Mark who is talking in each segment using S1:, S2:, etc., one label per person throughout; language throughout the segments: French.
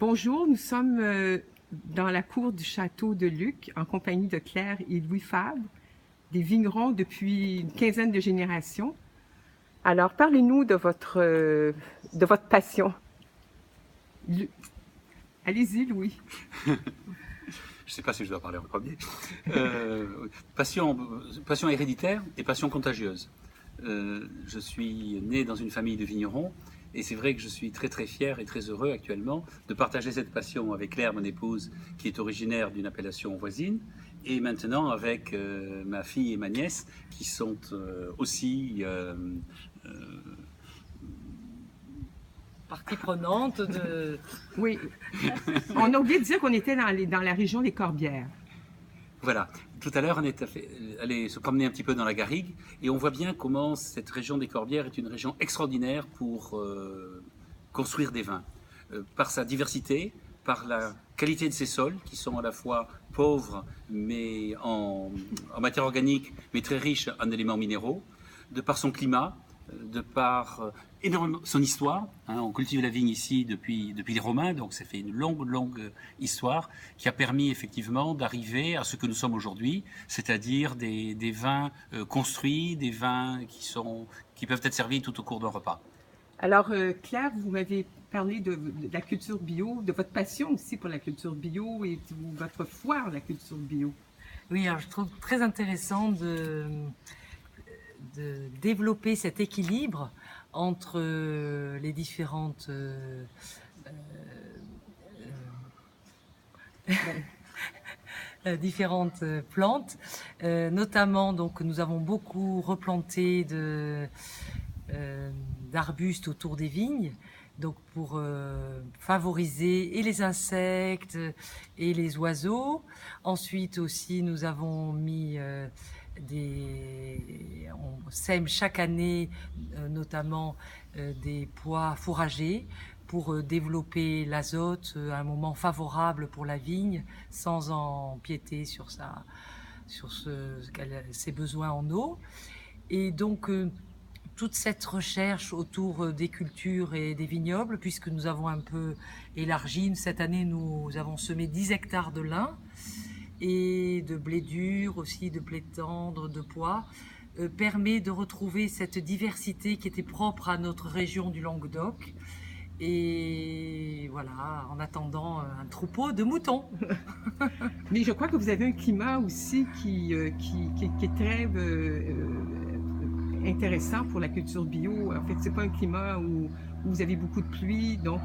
S1: Bonjour, nous sommes dans la cour du château de Luc en compagnie de Claire et Louis Fabre, des vignerons depuis une quinzaine de générations. Alors, parlez-nous de votre passion. Allez-y, Louis.
S2: Je ne sais pas si je dois parler en premier. Passion héréditaire et passion contagieuse. Je suis né dans une famille de vignerons et c'est vrai que je suis très très fier et très heureux actuellement de partager cette passion avec Claire, mon épouse, qui est originaire d'une appellation voisine, et maintenant avec ma fille et ma nièce qui sont aussi
S3: partie prenante de...
S1: Oui, on a oublié de dire qu'on était dans la région des Corbières.
S2: Voilà. Tout à l'heure, on est allé se promener un petit peu dans la garrigue et on voit bien comment cette région des Corbières est une région extraordinaire pour construire des vins. Par sa diversité, par la qualité de ses sols qui sont à la fois pauvres mais en matière organique mais très riches en éléments minéraux, de par son climat, de par énormément son histoire. On cultive la vigne ici depuis les Romains, donc ça fait une longue histoire qui a permis effectivement d'arriver à ce que nous sommes aujourd'hui, c'est-à-dire des vins construits, des vins qui peuvent être servis tout au cours d'un repas.
S1: Alors, Claire, vous m'avez parlé de la culture bio, de votre passion aussi pour la culture bio et de votre foi en la culture bio.
S3: Oui, alors je trouve très intéressant de développer cet équilibre entre les différentes différentes plantes, notamment donc nous avons beaucoup replanté d'arbustes autour des vignes, donc pour favoriser et les insectes et les oiseaux. Ensuite aussi nous avons mis on sème chaque année notamment des pois fourragers pour développer l'azote à un moment favorable pour la vigne sans empiéter sur ses besoins en eau. Et donc toute cette recherche autour des cultures et des vignobles, puisque nous avons un peu élargi, cette année nous avons semé 10 hectares de lin et de blé dur aussi, de blé tendre, de pois, permet de retrouver cette diversité qui était propre à notre région du Languedoc. Et voilà, en attendant un troupeau de moutons.
S1: Mais je crois que vous avez un climat aussi qui est très intéressant pour la culture bio. En fait, c'est pas un climat où vous avez beaucoup de pluie, donc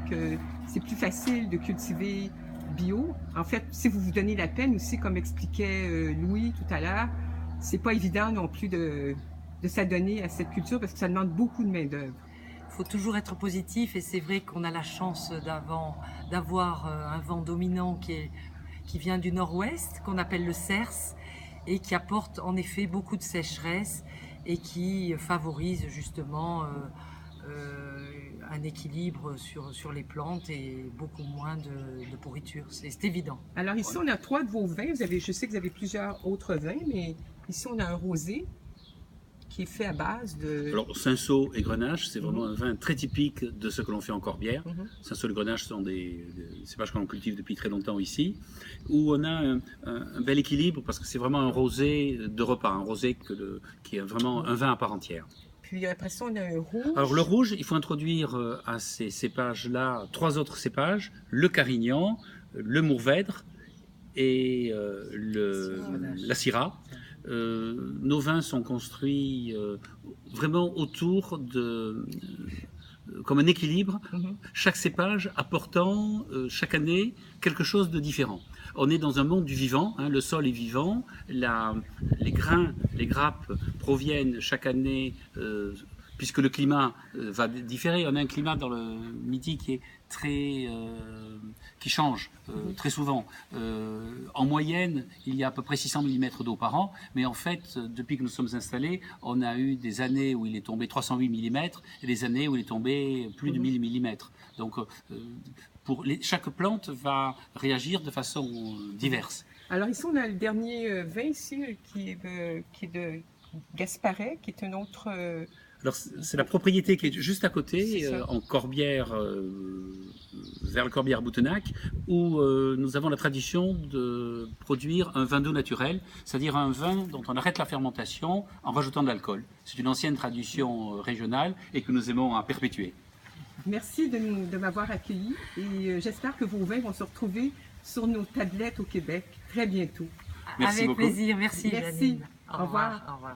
S1: c'est plus facile de cultiver bio. En fait, si vous vous donnez la peine aussi, comme expliquait Louis tout à l'heure, c'est pas évident non plus de s'adonner à cette culture parce que ça demande beaucoup de main-d'œuvre.
S3: Il faut toujours être positif et c'est vrai qu'on a la chance d'avoir un vent dominant qui vient du nord-ouest, qu'on appelle le Cers, et qui apporte en effet beaucoup de sécheresse et qui favorise justement un équilibre sur les plantes et beaucoup moins de pourriture. C'est évident.
S1: Alors ici, on a 3 de vos vins. Je sais que vous avez plusieurs autres vins, mais ici, on a un rosé qui est fait à base de...
S2: Alors, Cinsault et Grenache, c'est vraiment un vin très typique de ce que l'on fait en Corbière. Cinsault et Grenache sont des cépages que l'on cultive depuis très longtemps ici, où on a un bel équilibre parce que c'est vraiment un rosé de repas, un rosé qui est vraiment un vin à part entière.
S1: Puis après ça, on a un rouge.
S2: Alors le rouge, il faut introduire à ces cépages-là 3 autres cépages, le Carignan, le Mourvèdre et la Syrah. Nos vins sont construits vraiment autour comme un équilibre, chaque cépage apportant chaque année quelque chose de différent. On est dans un monde du vivant, le sol est vivant, les grains, les grappes proviennent chaque année, puisque le climat va différer. On a un climat dans le Midi qui est qui change très souvent. En moyenne, il y a à peu près 600 mm d'eau par an, mais en fait, depuis que nous sommes installés, on a eu des années où il est tombé 308 mm et des années où il est tombé plus de 1000 mm. Donc, chaque plante va réagir de façon diverse.
S1: Alors ici, on a le dernier vin ici qui est de Gasparet, qui est un autre
S2: Alors, c'est la propriété qui est juste à côté,
S1: C'est ça.
S2: en Corbière, vers le Corbière-Boutenac, où nous avons la tradition de produire un vin doux naturel, c'est-à-dire un vin dont on arrête la fermentation en rajoutant de l'alcool. C'est une ancienne tradition régionale et que nous aimons à perpétuer.
S1: Merci de m'avoir accueilli et j'espère que vos vins vont se retrouver sur nos tablettes au Québec très bientôt.
S2: Merci
S3: Avec
S2: beaucoup.
S3: plaisir. Merci,
S1: Merci.
S3: Janine.
S1: Au revoir.
S3: Au revoir.